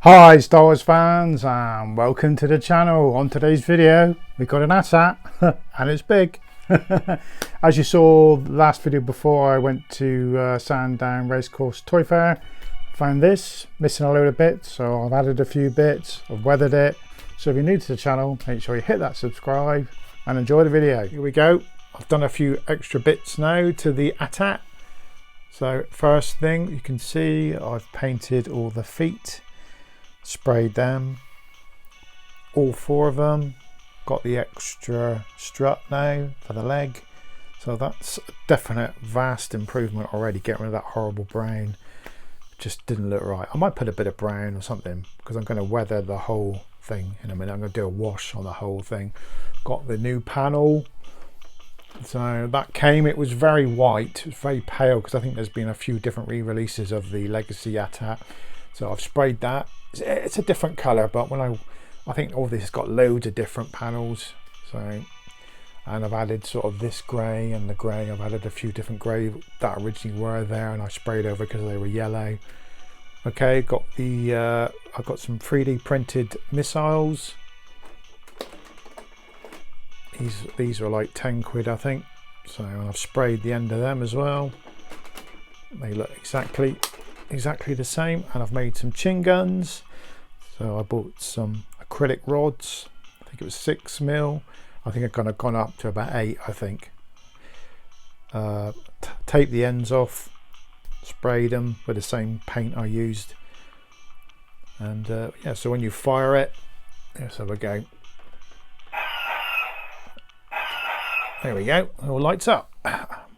Hi Star Wars fans and welcome to the channel. On today's video we've got an ASAT and it's big. As you saw last video before, I went to Sandown Racecourse Toy Fair, found this missing a load of bits, so I've added a few bits, I've weathered it. So if you're new to the channel, make sure you hit that subscribe and enjoy the video. Here we go. I've done a few extra bits now to the ASAT. So first thing you can see, I've painted all the feet, sprayed them, all four of them. Got the extra strut now for the leg, so that's a definite vast improvement already. Getting rid of that horrible brown, just didn't look right. I might put a bit of brown or something because I'm going to weather the whole thing in a minute. I'm going to do a wash on the whole thing. Got the new panel, so that came, it was very white, it was very pale because I think there's been a few different re-releases of the Legacy ASAT. So I've sprayed that. It's a different color, but when I think all this has got loads of different panels. So, and I've added sort of this grey and the grey. I've added a few different grey that originally were there, and I sprayed over because they were yellow. Okay, got the I've got some 3D printed missiles. These are like 10 quid, I think. So I've sprayed the end of them as well. They look exactly the same, and I've made some chin guns. So I bought some acrylic rods. I think it was 6mm. I think I've kind of gone up to about 8, I think. Taped the ends off, sprayed them with the same paint I used, and yeah, so when you fire it, let's have a go. There we go, it all lights up.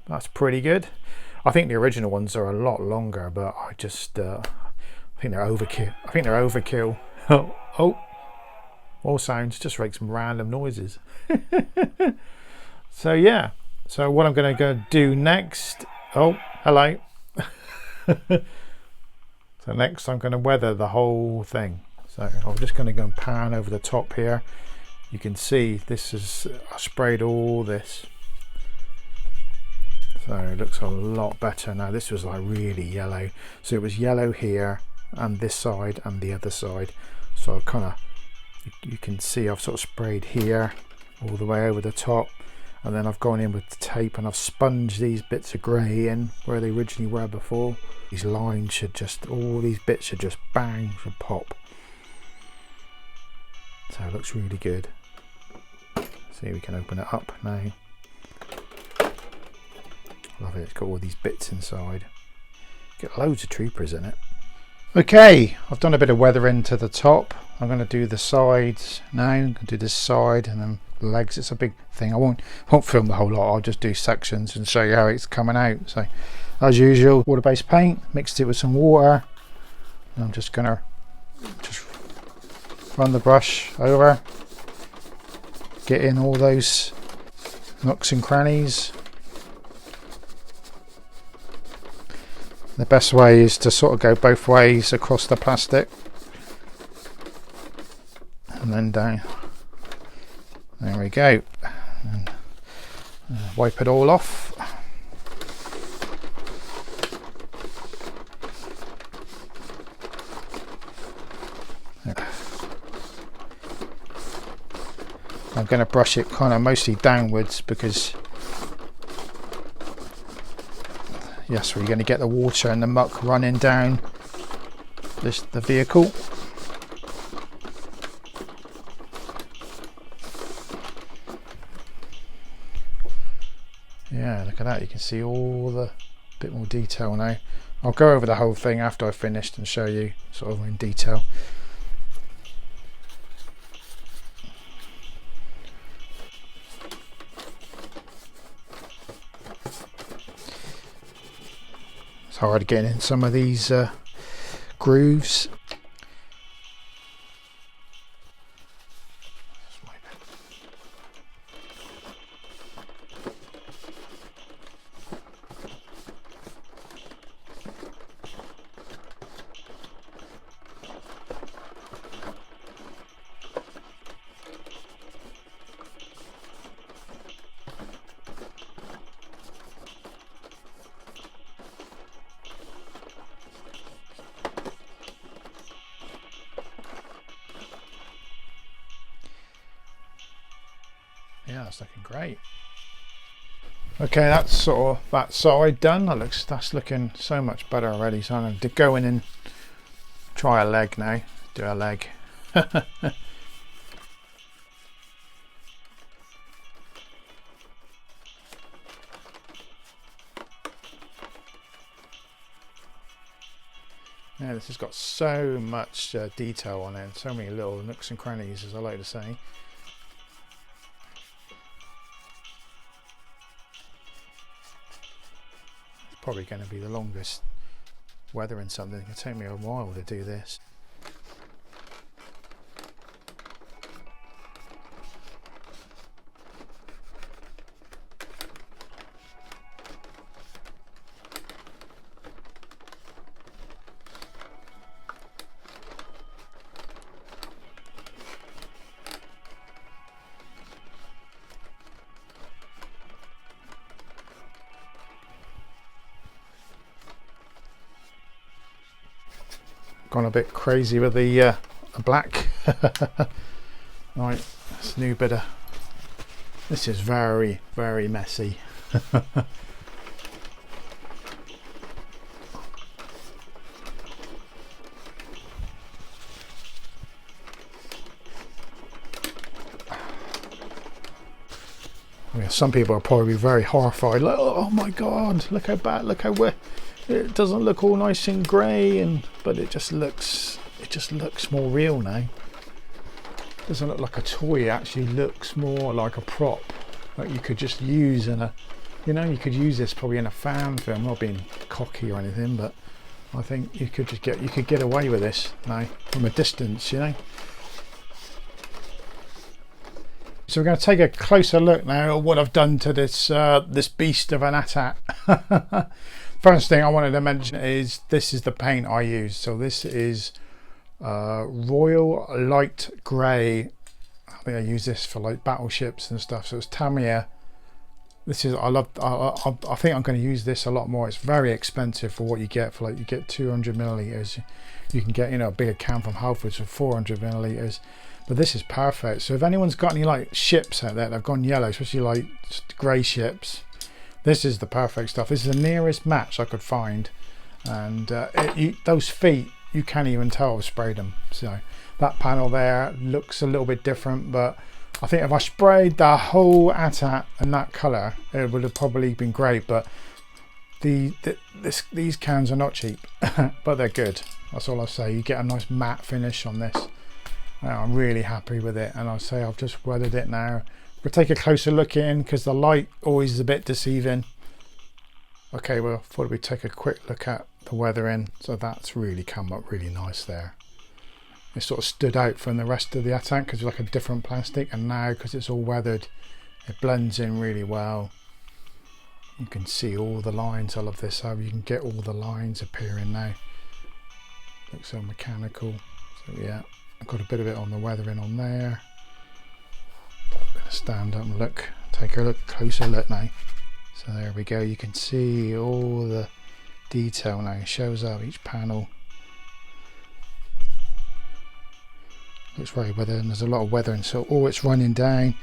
That's pretty good. I think the original ones are a lot longer, but I just I think they're overkill. Oh, all sounds, just make some random noises. So yeah, so what I'm going to go do next, oh hello. So next I'm going to weather the whole thing. So I'm just going to go and pan over the top here. You can see this is, I sprayed all this, so it looks a lot better now. This was like really yellow, so it was yellow here and this side and the other side. So kind of, you can see I've sort of sprayed here all the way over the top, and then I've gone in with the tape and I've sponged these bits of grey in where they originally were before. These lines should just, all these bits should just bang, should pop. So it looks really good. See, we can open it up now. Love it, it's got all these bits inside. Get loads of troopers in it. Okay, I've done a bit of weathering to the top. I'm going to do the sides now. I'm going to do this side and then the legs. It's a big thing. I won't film the whole lot. I'll just do sections and show you how it's coming out. So as usual, water-based paint, mixed it with some water. And I'm just going to run the brush over, get in all those nooks and crannies. The best way is to sort of go both ways across the plastic and then down. There we go. And wipe it all off. I'm going to brush it kind of mostly downwards because yes, we're going to get the water and the muck running down the vehicle. Yeah, look at that, you can see all the bit more detail now. I'll go over the whole thing after I've finished and show you sort of in detail. It's hard getting in some of these grooves. Yeah, it's looking great. Okay, that's sort of that side done. That's looking so much better already. So I'm going to go in and try a leg now. Do a leg. Yeah, this has got so much detail on it, so many little nooks and crannies, as I like to say. It's probably going to be the longest weathering something. It'll take me a while to do this. Gone a bit crazy with the black. Right, this new bit of this is very messy. I mean, some people are probably very horrified, like, oh my god, look how bad, look how wet. It doesn't look all nice and grey, but it just looks more real now. It doesn't look like a toy. It actually looks more like a prop that you could just use in a, you know, you could use this probably in a fan film. Not being cocky or anything, but I think you could just get away with this now from a distance, you know. So we're going to take a closer look now at what I've done to this this beast of an ATAT. First thing I wanted to mention is this is the paint I use. So this is Royal Light Grey. I think I use this for like battleships and stuff. So it's Tamiya. This is I think I'm going to use this a lot more. It's very expensive for what you get for, like, you get 200 milliliters. You can get, you know, a bigger can from Halfords for 400 milliliters. But this is perfect. So if anyone's got any like ships out there that have gone yellow, especially like grey ships, this is the perfect stuff. This is the nearest match I could find, and those feet, you can't even tell I've sprayed them. So that panel there looks a little bit different, but I think if I sprayed the whole ATAT in that colour, it would have probably been great. But these cans are not cheap, but they're good. That's all I say. You get a nice matte finish on this. I'm really happy with it, and I'll say I've just weathered it now. We'll take a closer look in because the light always is a bit deceiving. Okay, well, thought we'd take a quick look at the weathering. So that's really come up really nice there. It sort of stood out from the rest of the ATAT because it's like a different plastic, and now because it's all weathered, it blends in really well. You can see all the lines. I love this, how you can get all the lines appearing now. Looks so mechanical. So yeah, I've got a bit of it on the weathering on there. Stand up and look, take a closer look now. So there we go, you can see all the detail now. It shows up each panel. Looks very weathered, and there's a lot of weathering, so it's running down.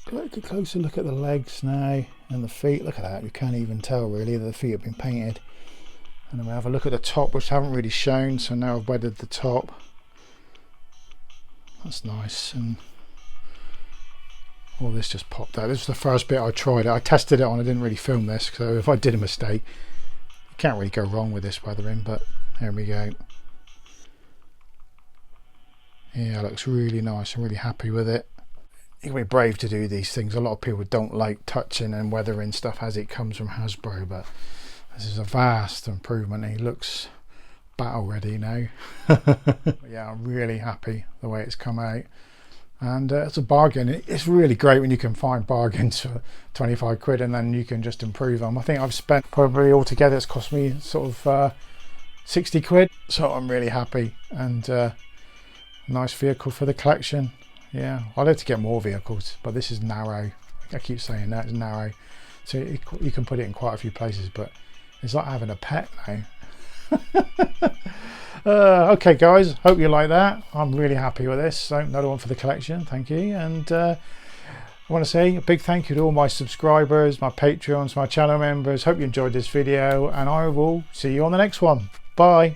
Take a closer look at the legs now and the feet. Look at that, you can't even tell really that the feet have been painted. And then we have a look at the top, which I haven't really shown, so now I've weathered the top. That's nice. And all this just popped out. This is the first bit I tried it. I tested it on, I didn't really film this, so if I did a mistake, you can't really go wrong with this weathering, but there we go. Yeah, it looks really nice. I'm really happy with it. You can be brave to do these things. A lot of people don't like touching and weathering stuff as it comes from Hasbro, but this is a vast improvement. He looks battle ready now. Yeah, I'm really happy the way it's come out. And it's a bargain. It's really great when you can find bargains for 25 quid and then you can just improve them. I think I've spent probably altogether, it's cost me sort of 60 quid. So I'm really happy, and nice vehicle for the collection. Yeah, I'd like to get more vehicles, but this is narrow. I keep saying that, it's narrow. So you can put it in quite a few places, but it's like having a pet now. Okay guys, hope you like that. I'm really happy with this. So another one for the collection, thank you. And I want to say a big thank you to all my subscribers, my Patreons, my channel members. Hope you enjoyed this video, and I will see you on the next one. Bye.